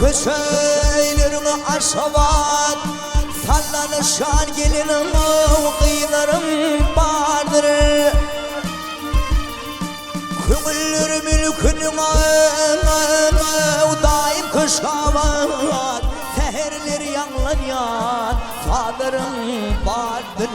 Köşeylerimi aşavat sallanışan gelinim kıyılarım vardır. Köngüllerimin kününe daim kışavat seherleri yanlayan fadırım vardır.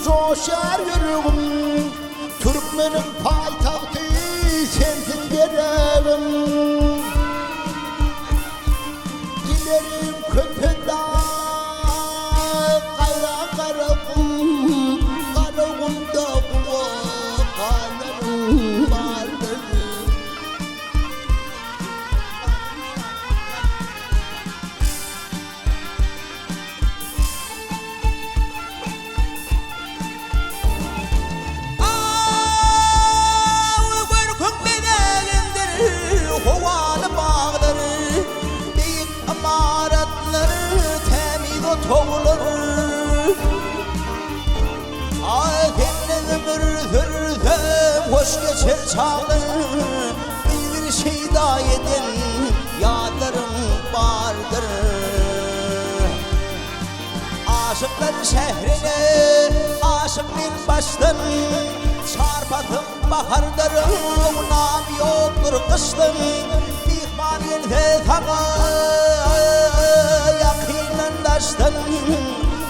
Coşar yüreğim Türkmenin paytahtı sensin derim. Dilerim köpede kayra karagum karagumda kuva kanarım vardır. Hoş geçer çağlar bir şey daha yedin yadlarım vardır. Aşıklar şehrine aşık bir baştan çarpatım bahardır. Nam yoktur kıştım ihmal elde sana yakinen daştın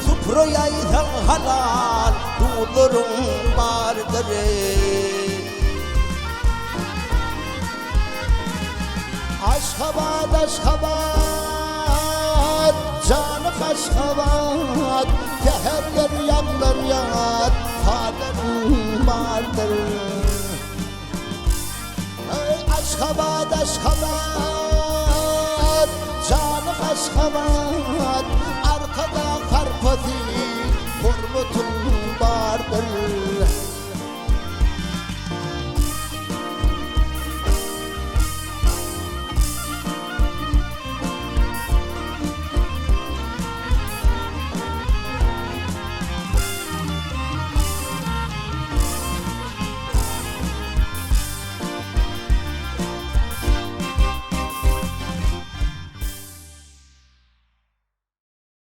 Suproyaydan halal dulurum vardır. Aşkabat, aşkabat, canı aşkabat, teherler yanlar yat, faderim vardır. Aşkabat, aşkabat.